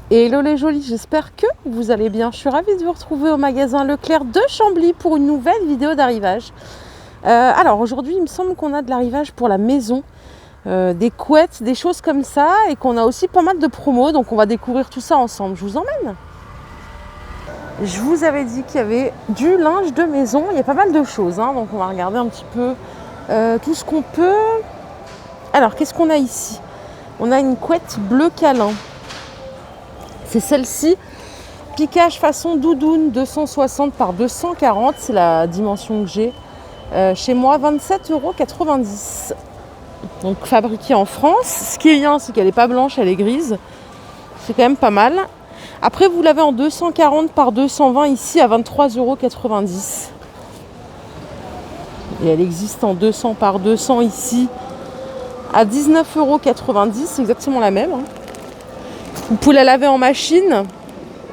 Hello les jolis, j'espère que vous allez bien. Je suis ravie de vous retrouver au magasin Leclerc de Chambly pour une nouvelle vidéo d'arrivage. Alors aujourd'hui, il me semble qu'on a de l'arrivage pour la maison, des couettes, des choses comme ça, et qu'on a aussi pas mal de promos, donc on va découvrir tout ça ensemble. Je vous emmène. Je vous avais dit qu'il y avait du linge de maison, il y a pas mal de choses, hein, donc on va regarder un petit peu tout ce qu'on peut. Alors qu'est-ce qu'on a ici? On a une couette bleu câlin. C'est celle-ci, piquage façon doudoune, 260 par 240, c'est la dimension que j'ai. Chez moi, 27,90 €. Donc fabriquée en France. Ce qui est bien, c'est qu'elle n'est pas blanche, elle est grise. C'est quand même pas mal. Après, vous l'avez en 240 par 220 ici à 23,90 €. Et elle existe en 200 par 200 ici à 19,90 €. C'est exactement la même, hein. Vous pouvez la laver en machine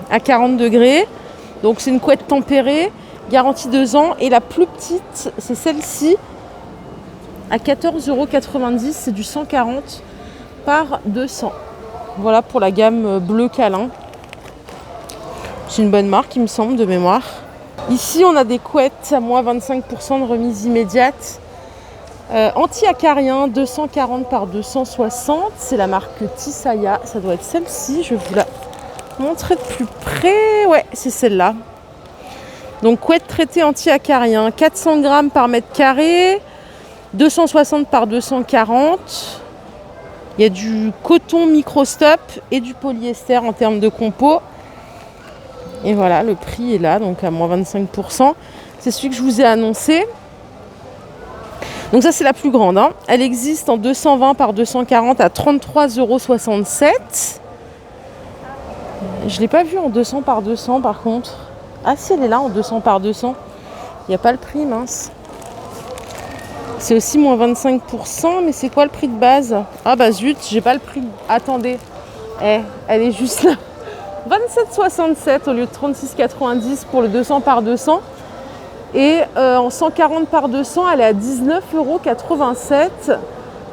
à 40 degrés. Donc c'est une couette tempérée, garantie 2 ans. Et la plus petite, c'est celle-ci, à 14,90 €. C'est du 140 par 200. Voilà pour la gamme bleu câlin. C'est une bonne marque, il me semble, de mémoire. Ici, on a des couettes à moins 25% de remise immédiate. Anti-acarien, 240 par 260. C'est la marque Tisaya. Ça doit être celle-ci. Je vais vous la montrer de plus près. Ouais, c'est celle-là. Donc, couette traitée anti-acarien. 400 grammes par mètre carré. 260 par 240. Il y a du coton microstop et du polyester en termes de compo. Et voilà, le prix est là, donc à moins 25%. C'est celui que je vous ai annoncé. Donc ça, c'est la plus grande, hein. Elle existe en 220 par 240 à 33,67 €. Je ne l'ai pas vue en 200 par 200 par contre. Ah si, elle est là en 200 par 200. Il n'y a pas le prix, mince. C'est aussi moins 25%, mais c'est quoi le prix de base? Ah bah zut, j'ai pas le prix. Attendez, elle est juste là. 27,67 € au lieu de 36,90 € pour le 200 par 200. Et en 140 par 200, elle est à 19,87 €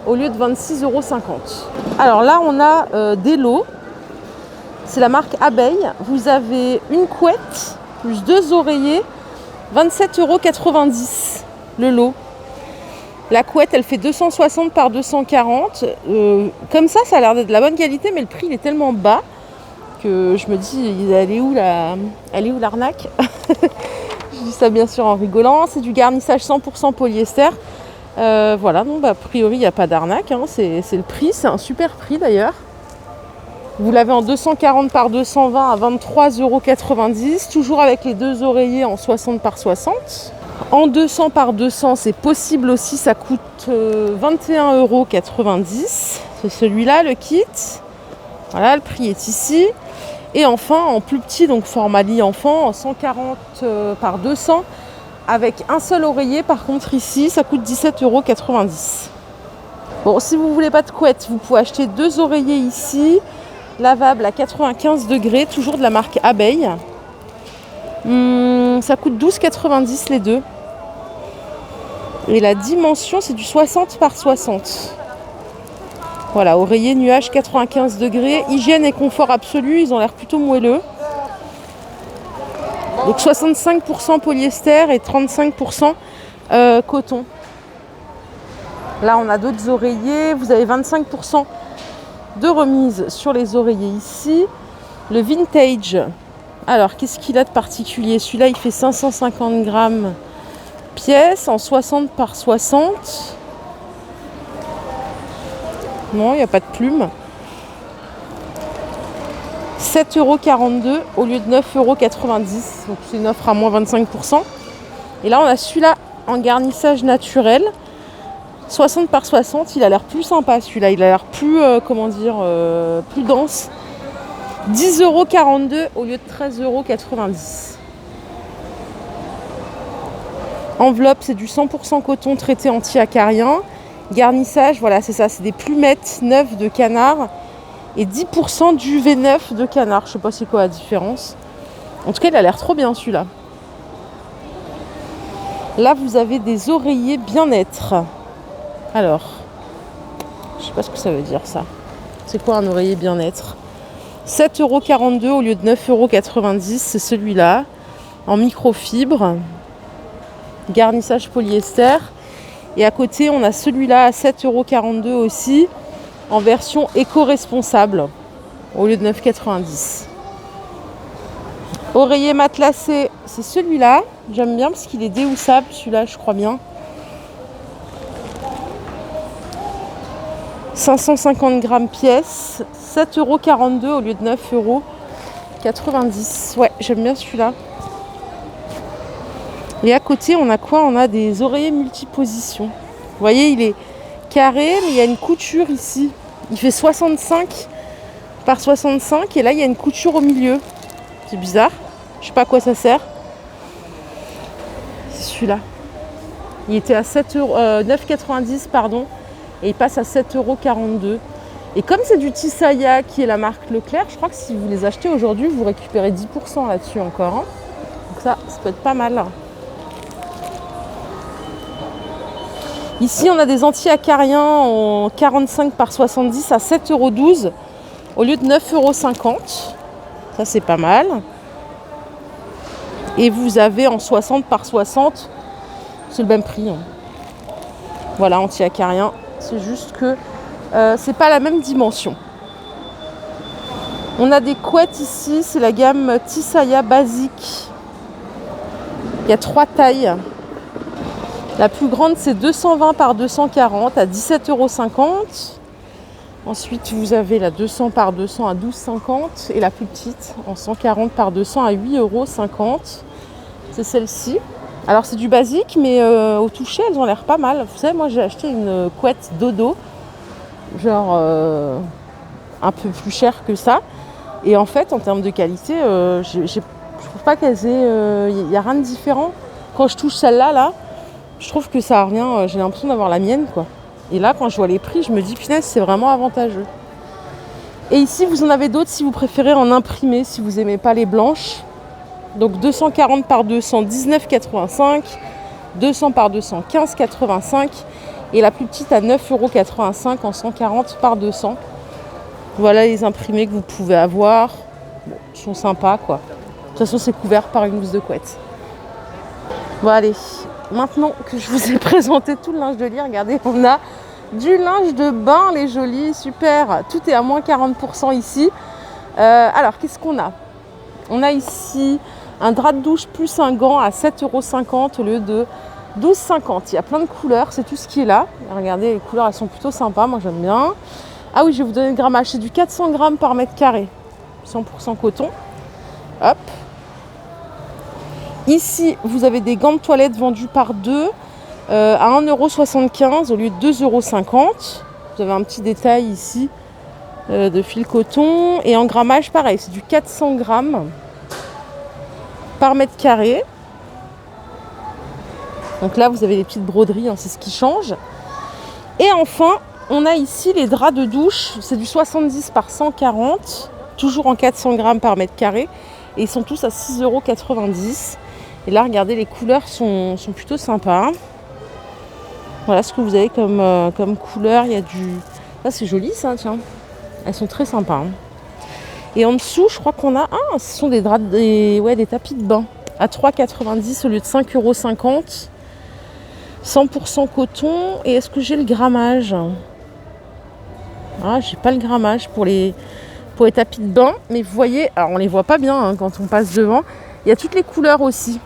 au lieu de 26,50 €. Alors là, on a des lots. C'est la marque Abeille. Vous avez une couette plus 2 oreillers, 27,90 € le lot. La couette, elle fait 260 par 240. Comme ça a l'air d'être de la bonne qualité, mais le prix il est tellement bas que je me dis, elle est où l'arnaque? Je dis ça bien sûr en rigolant. C'est du garnissage 100% polyester. Voilà, donc a priori, il n'y a pas d'arnaque, hein. C'est le prix, c'est un super prix d'ailleurs. Vous l'avez en 240 par 220 à 23,90 €, toujours avec les 2 oreillers en 60 par 60. En 200 par 200, c'est possible aussi, ça coûte 21,90 €. C'est celui-là, le kit. Voilà, le prix est ici. Et enfin, en plus petit, donc format lit enfant, en 140 par 200, avec un seul oreiller. Par contre, ici, ça coûte 17,90 €. Bon, si vous ne voulez pas de couette, vous pouvez acheter 2 oreillers ici, lavables à 95 degrés, toujours de la marque Abeille. Ça coûte 12,90 € les deux. Et la dimension, c'est du 60 par 60. Voilà, oreiller nuage 95 degrés, hygiène et confort absolu, ils ont l'air plutôt moelleux. Donc 65% polyester et 35% coton. Là, on a d'autres oreillers, vous avez 25% de remise sur les oreillers ici. Le vintage, alors qu'est-ce qu'il a de particulier? Celui-là, il fait 550 grammes pièce en 60 par 60. Non, il n'y a pas de plume. 7,42 € au lieu de 9,90 €. Donc c'est une offre à moins 25%. Et là, on a celui-là en garnissage naturel. 60 par 60, il a l'air plus sympa celui-là. Il a l'air plus, plus dense. 10,42 € au lieu de 13,90 €. Enveloppe, c'est du 100% coton traité anti-acarien. Garnissage, voilà, c'est ça, c'est des plumettes neuves de canard et 10% d'UV neuf de canard. Je sais pas c'est quoi la différence. En tout cas, il a l'air trop bien celui-là. Là, vous avez des oreillers bien-être. Alors, je sais pas ce que ça veut dire ça. C'est quoi un oreiller bien-être? 7,42 € au lieu de 9,90 €, c'est celui-là, en microfibre, garnissage polyester. Et à côté, on a celui-là à 7,42 € aussi, en version éco-responsable, au lieu de 9,90 €. Oreiller matelassé, c'est celui-là. J'aime bien parce qu'il est déhoussable, celui-là, je crois bien. 550 grammes pièce, 7,42 € au lieu de 9,90 €. Ouais, j'aime bien celui-là. Et à côté, on a quoi? On a des oreillers multipositions. Vous voyez, il est carré, mais il y a une couture ici. Il fait 65 par 65 et là, il y a une couture au milieu. C'est bizarre. Je sais pas à quoi ça sert. C'est celui-là. Il était à 9,90 €, pardon. Et il passe à 7,42 €. Et comme c'est du Tisaya qui est la marque Leclerc, je crois que si vous les achetez aujourd'hui, vous récupérez 10% là-dessus encore. Hein. Donc ça peut être pas mal. Ici, on a des anti-acariens en 45 par 70 à 7,12 € au lieu de 9,50 €. Ça, c'est pas mal. Et vous avez en 60 par 60, c'est le même prix. Hein. Voilà, anti-acarien. C'est juste que c'est pas la même dimension. On a des couettes ici, c'est la gamme Tisaya basique. Il y a 3 tailles. La plus grande, c'est 220 par 240 à 17,50 €. Ensuite, vous avez la 200 par 200 à 12,50 € et la plus petite en 140 par 200 à 8,50 €. C'est celle-ci. Alors, c'est du basique, mais au toucher, elles ont l'air pas mal. Vous savez, moi, j'ai acheté une couette dodo, genre un peu plus chère que ça. Et en fait, en termes de qualité, je trouve pas qu'elles aient... Il n'y a rien de différent. Quand je touche celle-là, là, je trouve que ça revient... j'ai l'impression d'avoir la mienne, quoi. Et là, quand je vois les prix, je me dis, punaise, c'est vraiment avantageux. Et ici, vous en avez d'autres si vous préférez en imprimer, si vous n'aimez pas les blanches. Donc 240 par 200, 19,85 €. 200 par 200, 15,85 €. Et la plus petite à 9,85 € en 140 par 200. Voilà les imprimés que vous pouvez avoir. Bon, ils sont sympas, quoi. De toute façon, c'est couvert par une housse de couette. Bon, allez. Maintenant que je vous ai présenté tout le linge de lit, regardez, on a du linge de bain, les jolis, super. Tout est à moins 40% ici. Alors, qu'est-ce qu'on a? On a ici un drap de douche plus un gant à 7,50 € au lieu de 12,50 €. Il y a plein de couleurs, c'est tout ce qui est là. Regardez, les couleurs, elles sont plutôt sympas, moi j'aime bien. Ah oui, je vais vous donner le grammage, c'est du 400 grammes par mètre carré. 100% coton. Hop. Ici, vous avez des gants de toilette vendus par deux à 1,75 € au lieu de 2,50 €. Vous avez un petit détail ici de fil coton. Et en grammage, pareil, c'est du 400 grammes par mètre carré. Donc là, vous avez les petites broderies, hein, c'est ce qui change. Et enfin, on a ici les draps de douche. C'est du 70 par 140, toujours en 400 grammes par mètre carré. Et ils sont tous à 6,90 €. Et là, regardez, les couleurs sont plutôt sympas. Voilà ce que vous avez comme couleur. Il y a du... Ah, c'est joli ça, tiens. Elles sont très sympas. Hein. Et en dessous, je crois qu'on a... Ah, ce sont des draps, des tapis de bain. À 3,90 € au lieu de 5,50 €. 100% coton. Et est-ce que j'ai le grammage? Ah, j'ai pas le grammage pour les tapis de bain. Mais vous voyez, alors on les voit pas bien hein, quand on passe devant. Il y a toutes les couleurs aussi.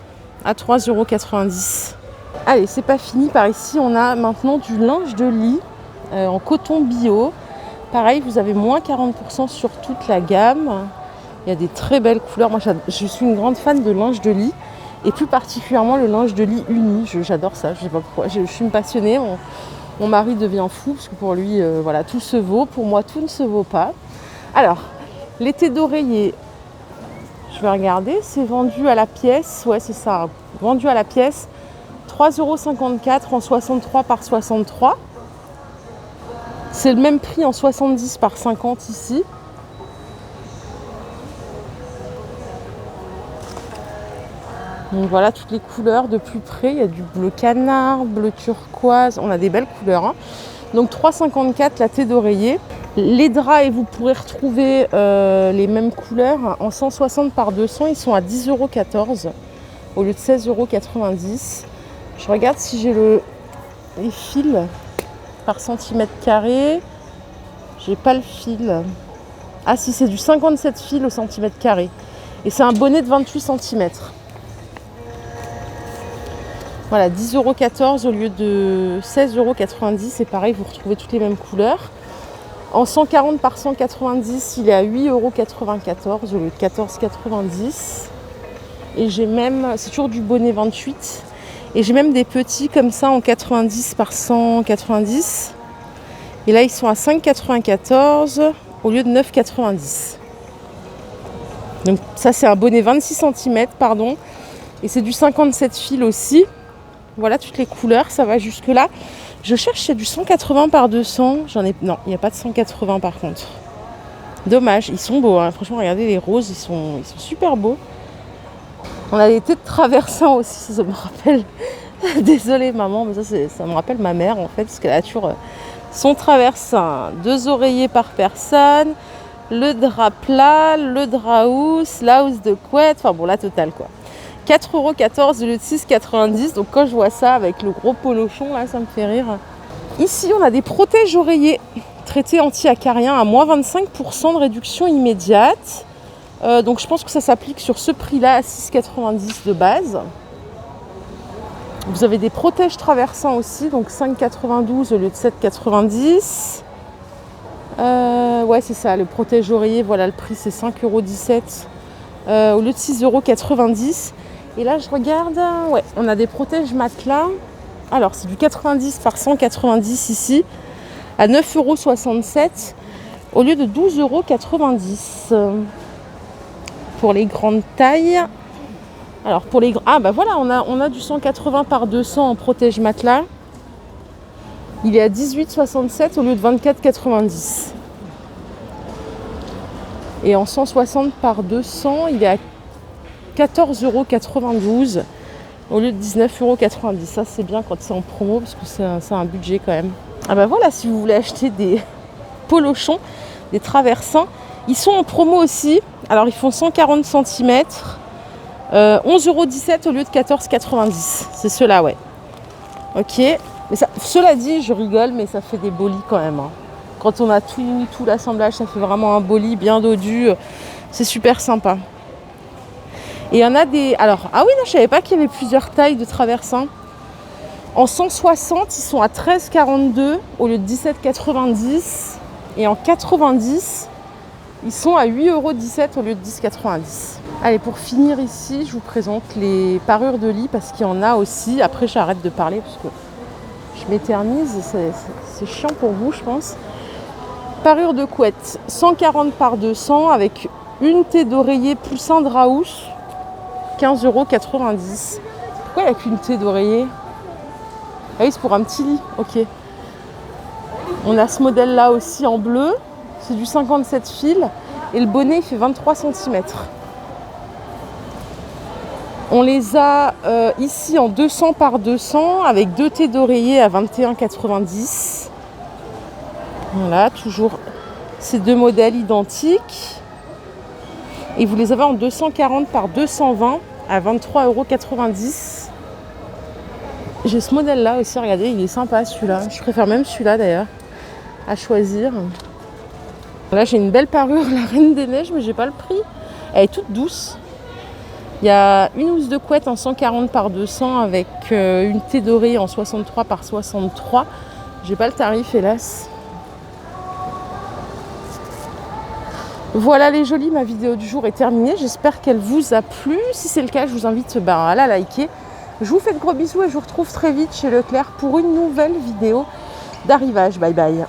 À 3,90 €. Allez, c'est pas fini. Par ici, on a maintenant du linge de lit en coton bio. Pareil, vous avez moins 40% sur toute la gamme. Il y a des très belles couleurs. Moi, je suis une grande fan de linge de lit. Et plus particulièrement le linge de lit uni. J'adore ça. Je sais pas pourquoi. Je suis une passionnée. Mon mari devient fou parce que pour lui, voilà, tout se vaut. Pour moi, tout ne se vaut pas. Alors, l'été d'oreiller. Je vais regarder. C'est vendu à la pièce. Ouais, c'est ça. Vendu à la pièce. 3,54 € en 63 par 63. C'est le même prix en 70 par 50 ici. Donc voilà toutes les couleurs de plus près. Il y a du bleu canard, bleu turquoise. On a des belles couleurs. Hein. Donc 3,54 la thé d'oreiller. Les draps, et vous pourrez retrouver les mêmes couleurs en 160 par 200, ils sont à 10,14 € au lieu de 16,90 €. Je regarde si j'ai les fils par centimètre carré. J'ai pas le fil. Ah si, c'est du 57 fils au centimètre carré. Et c'est un bonnet de 28 cm. Voilà, 10,14 € au lieu de 16,90 €. Et pareil, vous retrouvez toutes les mêmes couleurs. En 140 par 190, il est à 8,94 € au lieu de 14,90 €. Et j'ai même, c'est toujours du bonnet 28. Et j'ai même des petits comme ça en 90 par 190. Et là, ils sont à 5,94 € au lieu de 9,90 €. Donc ça, c'est un bonnet 26 cm, pardon. Et c'est du 57 fils aussi. Voilà toutes les couleurs, ça va jusque là. Je cherche, c'est du 180 par 200. Non, il n'y a pas de 180 par contre. Dommage, ils sont beaux, hein. Franchement, regardez les roses, ils sont super beaux. On a des thés de traversin aussi, ça me rappelle. Désolée maman, mais ça me rappelle ma mère en fait, parce qu'elle a toujours son traversin. 2 oreillers par personne, le drap plat, le drap housse, la housse de couette, enfin bon, la totale quoi. 4,14 € au lieu de 6,90 €. Donc quand je vois ça avec le gros polochon là, ça me fait rire. Ici, on a des protèges oreillers traités anti-acariens à moins 25% de réduction immédiate. Donc je pense que ça s'applique sur ce prix-là à 6,90 € de base. Vous avez des protèges traversins aussi, donc 5,92 € au lieu de 7,90 €. Ouais, c'est ça, le protège oreiller, voilà, le prix c'est 5,17 € au lieu de 6,90 €. Et là, je regarde, ouais, on a des protèges matelas. Alors, c'est du 90 par 190 ici, à 9,67 € au lieu de 12,90 € pour les grandes tailles. Alors, pour les ah bah voilà, on a du 180 par 200 en protège matelas. Il est à 18,67 € au lieu de 24,90 €. Et en 160 par 200, il est à 14,92 € au lieu de 19,90 €. Ça, c'est bien quand c'est en promo parce que c'est un budget quand même. Ah bah voilà, si vous voulez acheter des polochons, des traversins, ils sont en promo aussi. Alors, ils font 140 cm, 11,17 € au lieu de 14,90 €. C'est ceux-là, ouais. Ok. Mais ça, cela dit, je rigole, mais ça fait des bolis quand même, hein. Quand on a tout l'assemblage, ça fait vraiment un boli bien dodu. C'est super sympa. Et il y en a des... Alors, ah oui, non, je savais pas qu'il y avait plusieurs tailles de traversins. En 160, ils sont à 13,42 € au lieu de 17,90 €. Et en 90, ils sont à 8,17 € au lieu de 10,90 €. Allez, pour finir ici, je vous présente les parures de lit parce qu'il y en a aussi. Après, j'arrête de parler parce que je m'éternise. C'est chiant pour vous, je pense. Parure de couette, 140 par 200 avec une thé d'oreiller plus un drap housse, 15,90 €. Pourquoi il n'y a qu'une thé d'oreiller? Ah oui, c'est pour un petit lit, ok. On a ce modèle-là aussi en bleu, c'est du 57 fils et le bonnet il fait 23 cm. On les a ici en 200 par 200 avec deux thés d'oreiller à 21,90 €. Voilà, toujours ces deux modèles identiques. Et vous les avez en 240 par 220 à 23,90 €. J'ai ce modèle-là aussi, regardez, il est sympa celui-là. Je préfère même celui-là d'ailleurs, à choisir. Là, j'ai une belle parure, la Reine des Neiges, mais j'ai pas le prix. Elle est toute douce. Il y a une housse de couette en 140 par 200 avec une thé d'oreiller en 63 par 63. J'ai pas le tarif, hélas. Voilà les jolis, ma vidéo du jour est terminée. J'espère qu'elle vous a plu. Si c'est le cas, je vous invite à la liker. Je vous fais de gros bisous et je vous retrouve très vite chez Leclerc pour une nouvelle vidéo d'arrivage. Bye bye.